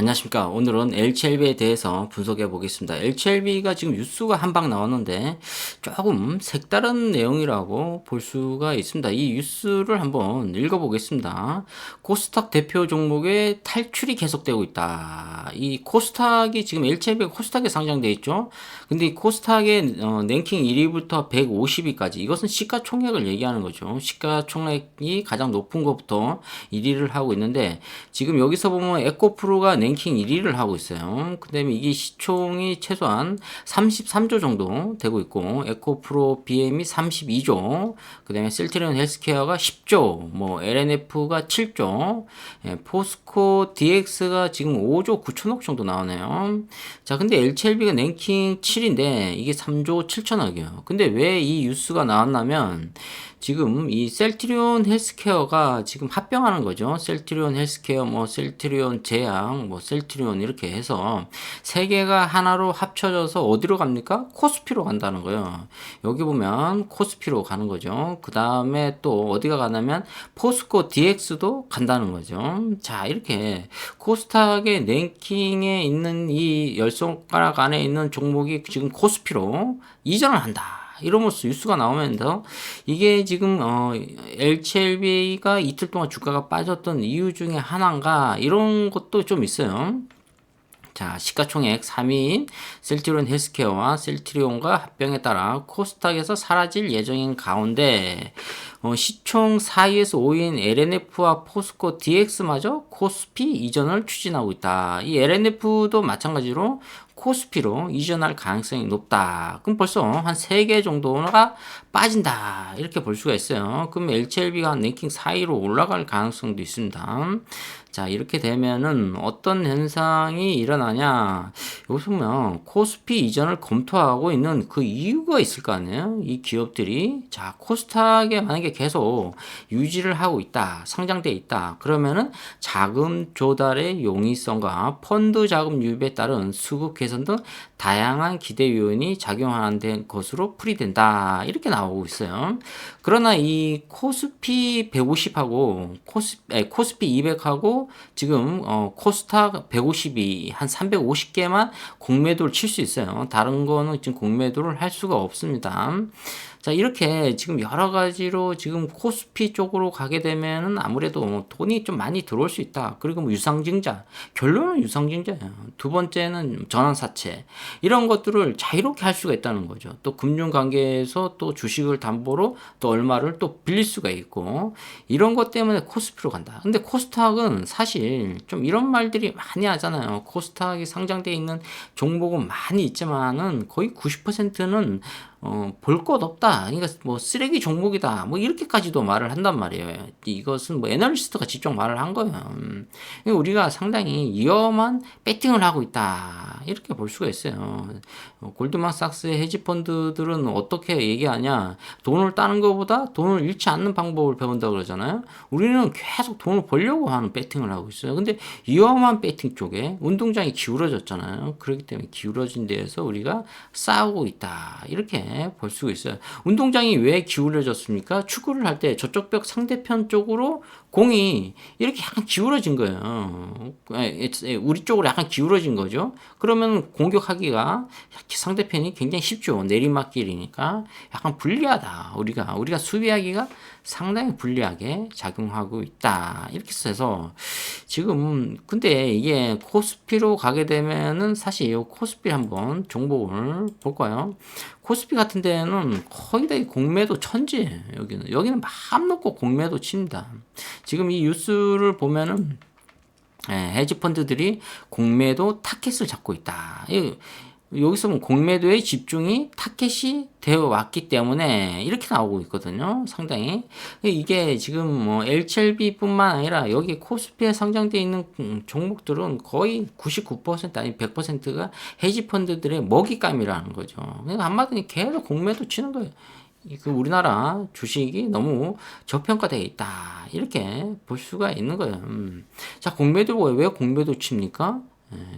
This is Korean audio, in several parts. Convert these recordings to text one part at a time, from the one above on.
안녕하십니까. 오늘은 LCLB에 대해서 분석해 보겠습니다. LCLB가 지금 뉴스가 한 방 나왔는데 조금 색다른 내용이라고 볼 수가 있습니다. 이 뉴스를 한번 읽어 보겠습니다. 코스닥 대표 종목의 탈출이 계속되고 있다. 이 코스닥이 지금 LCLB가 코스닥에 상장되어 있죠. 근데 이 코스닥의 랭킹 1위부터 150위까지 이것은 시가총액을 얘기하는 거죠. 시가총액이 가장 높은 것부터 1위를 하고 있는데 지금 여기서 보면 에코프로가 랭킹 1위를 하고 있어요. 그 다음에 이게 시총이 최소한 33조 정도 되고 있고, 에코프로 BM이 32조, 그 다음에 셀트리온 헬스케어가 10조, 뭐, LNF가 7조, 예, 포스코 DX가 지금 5조 9천억 정도 나오네요. 자, 근데 LCLB가 랭킹 7인데, 이게 3조 7천억이에요. 근데 왜 이 뉴스가 나왔냐면, 지금 이 셀트리온 헬스케어가 지금 합병하는 거죠. 셀트리온 헬스케어, 뭐 셀트리온 제약, 뭐 셀트리온 이렇게 해서 세 개가 하나로 합쳐져서 어디로 갑니까? 코스피로 간다는 거예요. 여기 보면 코스피로 가는 거죠. 그 다음에 또 어디가 가냐면 포스코 DX도 간다는 거죠. 자, 이렇게 코스닥의 랭킹에 있는 이 열 손가락 안에 있는 종목이 지금 코스피로 이전을 한다. 이러면서 뉴스가 나오면서 이게 지금 LCLB가 이틀 동안 주가가 빠졌던 이유 중에 하나인가 이런 것도 좀 있어요. 자, 시가총액 3위인 셀트리온 헬스케어와 셀트리온과 합병에 따라 코스닥에서 사라질 예정인 가운데 시총 4위에서 5위인 LNF와 포스코 DX마저 코스피 이전을 추진하고 있다. 이 LNF도 마찬가지로 코스피로 이전할 가능성이 높다. 그럼 벌써 한 3개 정도가 빠진다. 이렇게 볼 수가 있어요. 그럼 LCLB가 랭킹 4위로 올라갈 가능성도 있습니다. 자, 이렇게 되면은 어떤 현상이 일어나냐. 여기서 보면 코스피 이전을 검토하고 있는 그 이유가 있을 거 아니에요? 이 기업들이. 자, 코스닥에 만약에 계속 유지를 하고 있다. 상장돼 있다. 그러면은 자금 조달의 용이성과 펀드 자금 유입에 따른 수급 개선 등 다양한 기대 요인이 작용하는 것으로 풀이된다. 이렇게 나오고 있어요. 그러나 이 코스피 150하고 코스피 200하고 지금 코스닥 150이 한 350개만 공매도를 칠 수 있어요. 다른 거는 지금 공매도를 할 수가 없습니다. 자, 이렇게 지금 여러 가지로 지금 코스피 쪽으로 가게 되면은 아무래도 돈이 좀 많이 들어올 수 있다. 그리고 뭐 유상증자. 결론은 유상증자예요. 두 번째는 전환사채. 이런 것들을 자유롭게 할 수가 있다는 거죠. 또 금융관계에서 또 주식을 담보로 또 얼마를 또 빌릴 수가 있고 이런 것 때문에 코스피로 간다. 근데 코스닥은 사실 좀 이런 말들이 많이 하잖아요. 코스닥이 상장되어 있는 종목은 많이 있지만은 거의 90%는 볼 것 없다. 그러니까 뭐 쓰레기 종목이다. 뭐 이렇게까지도 말을 한단 말이에요. 이것은 뭐 애널리스트가 직접 말을 한 거예요. 그러니까 우리가 상당히 위험한 배팅을 하고 있다. 이렇게 볼 수가 있어요. 골드만삭스의 헤지펀드들은 어떻게 얘기하냐. 돈을 따는 것보다 돈을 잃지 않는 방법을 배운다고 그러잖아요. 우리는 계속 돈을 벌려고 하는 배팅을 하고 있어요. 근데 위험한 배팅 쪽에 운동장이 기울어졌잖아요. 그렇기 때문에 기울어진 데에서 우리가 싸우고 있다. 이렇게 볼 수가 있어요. 운동장이 왜 기울어졌습니까? 축구를 할 때 저쪽 벽 상대편 쪽으로 공이 이렇게 약간 기울어진 거예요. 우리 쪽으로 약간 기울어진 거죠. 그러면 공격하기가 상대편이 굉장히 쉽죠. 내리막길이니까 약간 불리하다. 우리가 수비하기가 상당히 불리하게 작용하고 있다. 이렇게 해서 지금 근데 이게 코스피로 가게 되면은 사실 이 코스피 한번 종목을 볼까요? 코스피 같은 데는 거의 다 공매도 천지예요. 여기는 마음 놓고 공매도 칩니다. 지금 이 뉴스를 보면은 헤지펀드들이 공매도 타켓을 잡고 있다. 여기서 보면 공매도의 집중이 타켓이 되어 왔기 때문에 이렇게 나오고 있거든요. 상당히 이게 지금 뭐 LCLB뿐만 아니라 여기 코스피에 상장되어 있는 종목들은 거의 99% 아니 100%가 헤지펀드들의 먹잇감이라는 거죠. 그러니까 한마디로 계속 공매도 치는 거예요. 그 우리나라 주식이 너무 저평가되어 있다. 이렇게 볼 수가 있는 거예요. 자, 공매도 왜 공매도 칩니까?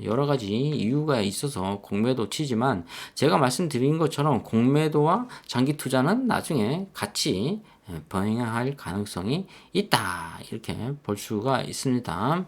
여러 가지 이유가 있어서 공매도 치지만 제가 말씀드린 것처럼 공매도와 장기 투자는 나중에 같이 병행할 가능성이 있다. 이렇게 볼 수가 있습니다.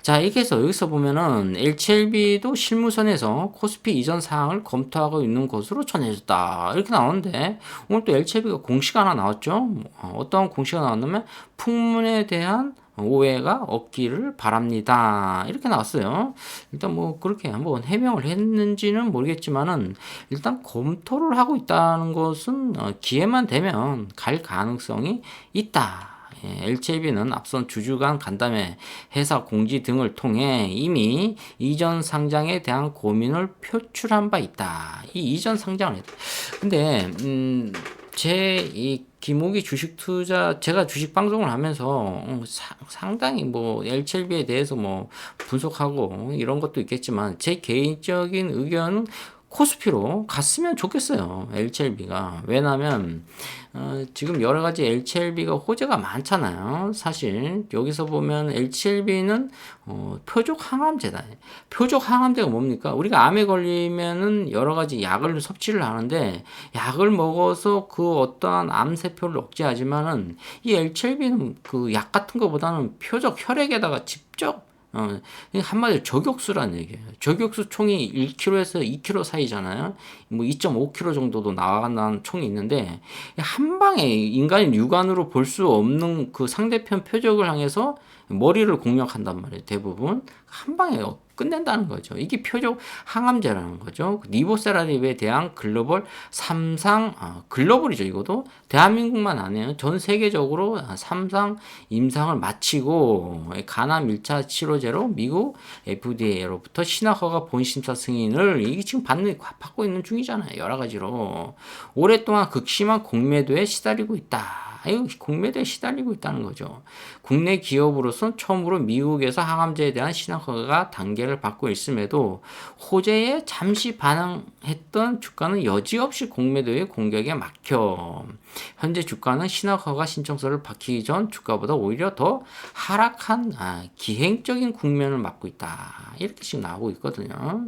자, 이렇게 해서 여기서 보면은 LCLB도 실무선에서 코스피 이전 사항을 검토하고 있는 것으로 전해졌다. 이렇게 나오는데 오늘 또 LCLB가 공시가 하나 나왔죠. 어떤 공시가 나왔냐면 풍문에 대한 오해가 없기를 바랍니다. 이렇게 나왔어요. 일단 뭐 그렇게 한번 해명을 했는지는 모르겠지만은 일단 검토를 하고 있다는 것은 기회만 되면 갈 가능성이 있다. LCLB는 앞선 주주간 간담회, 회사 공지 등을 통해 이미 이전 상장에 대한 고민을 표출한 바 있다. 이 이전 상장을 했다. 근데 제 이 김호기 주식 투자 제가 주식 방송을 하면서 상당히 뭐 LCLB에 대해서 뭐 분석하고 이런 것도 있겠지만 제 개인적인 의견은 코스피로 갔으면 좋겠어요. LCLB가. 왜냐면 지금 여러 가지 LCLB가 호재가 많잖아요. 사실 여기서 보면 LCLB는 표적 항암제다. 표적 항암제가 뭡니까? 우리가 암에 걸리면은 여러 가지 약을 섭취를 하는데 약을 먹어서 그 어떠한 암세포를 억제하지만은 이 LCLB는 그 약 같은 것보다는 표적 혈액에다가 직접 한마디로 저격수라는 얘기예요. 저격수 총이 1kg에서 2kg 사이잖아요. 뭐 2.5kg 정도도 나가는 총이 있는데 한 방에 인간이 육안으로 볼 수 없는 그 상대편 표적을 향해서 머리를 공략한단 말이에요. 대부분 한 방에 끝낸다는 거죠. 이게 표적 항암제라는 거죠. 니보세라립에 대한 글로벌 3상 글로벌이죠. 이것도 대한민국만 아니에요. 전 세계적으로 3상 임상을 마치고 간암 1차 치료제로 미국 FDA로부터 신약허가 본심사 승인을 이게 지금 받고 있는 중이잖아요. 여러 가지로 오랫동안 극심한 공매도에 시달리고 있다. 이거 공매도에 시달리고 있다는 거죠. 국내 기업으로선 처음으로 미국에서 항암제에 대한 신약허가 단계를 받고 있음에도 호재에 잠시 반응했던 주가는 여지없이 공매도의 공격에 막혀 현재 주가는 신약허가 신청서를 받기 전 주가보다 오히려 더 하락한 기행적인 국면을 맞고 있다. 이렇게 지금 나오고 있거든요.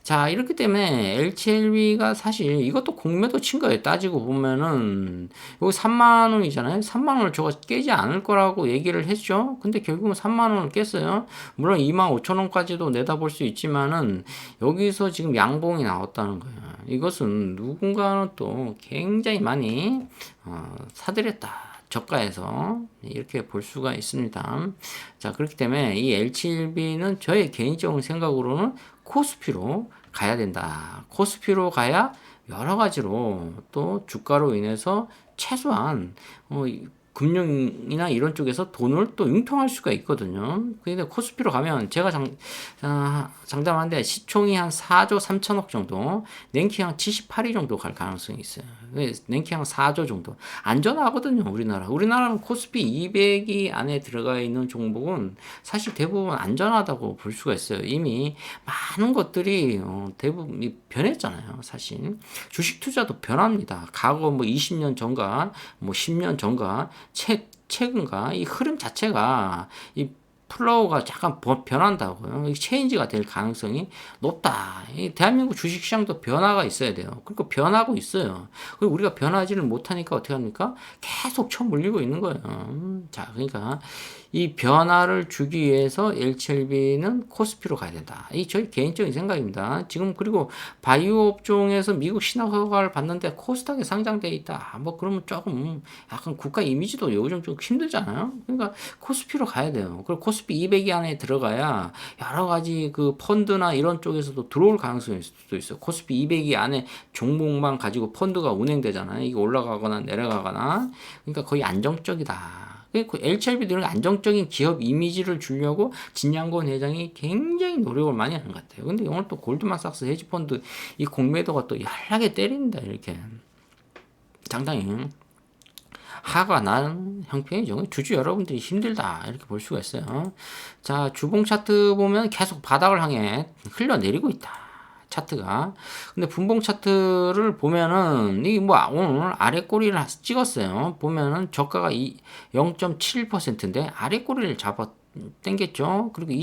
자, 이렇기 때문에 LCLB가 사실 이것도 공매도 친 거예요. 따지고 보면은 여기 3만 원이잖아요. 3만 원을 저거 깨지 않을 거라고 얘기를 했죠. 근데 결국은 3만 원을 깼어요. 물론 2만 5천 원까지도 내다볼 수 있지만은 여기서 지금 양봉이 나왔다는 거예요. 이것은 누군가는 또 굉장히 많이 사들였다. 저가에서 이렇게 볼 수가 있습니다. 자, 그렇기 때문에 이 LCLB는 저의 개인적인 생각으로는 코스피로 가야 된다. 코스피로 가야 여러 가지로 또 주가로 인해서 최소한 금융이나 이런 쪽에서 돈을 또 융통할 수가 있거든요. 근데 코스피로 가면 제가 장담하는데 시총이 한 4조 3천억 정도, 랭킹 한 78위 정도 갈 가능성이 있어요. 랭킹 한 4조 정도. 안전하거든요, 우리나라. 우리나라는 코스피 200위 안에 들어가 있는 종목은 사실 대부분 안전하다고 볼 수가 있어요. 이미 많은 것들이 대부분 변했잖아요, 사실. 주식 투자도 변합니다. 과거 뭐 20년 전과 뭐 10년 전과 최근과 이 흐름 자체가 이 플로우가 약간 변한다고요. 체인지가 될 가능성이 높다. 이 대한민국 주식시장도 변화가 있어야 돼요. 그러니까 변하고 있어요. 그리고 우리가 변하지를 못하니까 어떻게 합니까? 계속 쳐물리고 있는 거예요. 자, 그러니까 이 변화를 주기 위해서 LCLB는 코스피로 가야 된다. 이 저희 개인적인 생각입니다. 지금 그리고 바이오 업종에서 미국 신약 허가를 받는데 코스닥에 상장돼 있다. 뭐 그러면 조금 약간 국가 이미지도 요즘 좀 힘들잖아요. 그러니까 코스피로 가야 돼요. 그리고 코스피 200위 안에 들어가야 여러 가지 그 펀드나 이런 쪽에서도 들어올 가능성이 있을 수도 있어요. 코스피 200위 안에 종목만 가지고 펀드가 운행되잖아요. 이게 올라가거나 내려가거나. 그러니까 거의 안정적이다. 그 LCLB도 이런 안정적인 기업 이미지를 주려고 진양건 회장이 굉장히 노력을 많이 하는 것 같아요. 근데 오늘 또 골드만삭스 헤지펀드 이 공매도가 또 연락에 때린다. 이렇게 상당히 하가 나는 형편이죠. 주주 여러분들이 힘들다. 이렇게 볼 수가 있어요. 자, 주봉 차트 보면 계속 바닥을 향해 흘러내리고 있다. 차트가. 근데 분봉 차트를 보면은 이 뭐 오늘 아래 꼬리를 찍었어요. 보면은 저가가 0.7%인데 아래 꼬리를 잡아 당겼죠. 그리고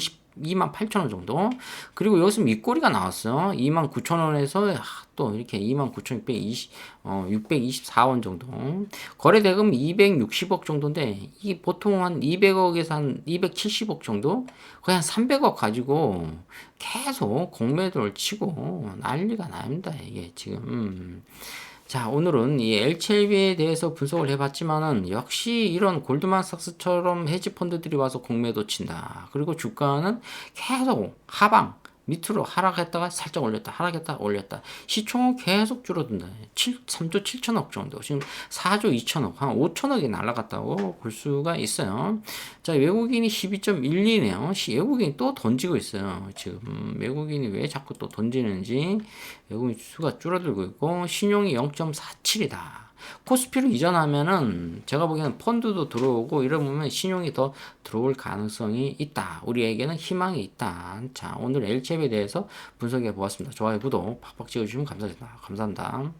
28,000원 정도. 그리고 여기서 밑꼬리가 나왔어요. 29,000원에서 또 이렇게 29,624원 정도. 거래 대금 260억 정도인데 이 보통 한 200억에서 한 270억 정도? 거의 한 300억 가지고 계속 공매도를 치고 난리가 납니다. 이게 지금. 자, 오늘은 이 LCLB에 대해서 분석을 해봤지만은 역시 이런 골드만삭스처럼 헤지 펀드들이 와서 공매도 친다. 그리고 주가는 계속 하방 밑으로 하락했다가 살짝 올렸다, 하락했다가 올렸다. 시총은 계속 줄어든다. 3조 7천억 정도. 지금 4조 2천억, 한 5천억이 날아갔다고 볼 수가 있어요. 자, 외국인이 12.12네요. 외국인이 또 던지고 있어요. 지금 외국인이 왜 자꾸 또 던지는지 외국인 수가 줄어들고 있고, 신용이 0.47이다. 코스피로 이전하면은 제가 보기에는 펀드도 들어오고 이러면 신용이 더 들어올 가능성이 있다. 우리에게는 희망이 있다. 자, 오늘 LCL에 대해서 분석해 보았습니다. 좋아요, 구독 팍팍 찍어주시면 감사합니다. 감사합니다.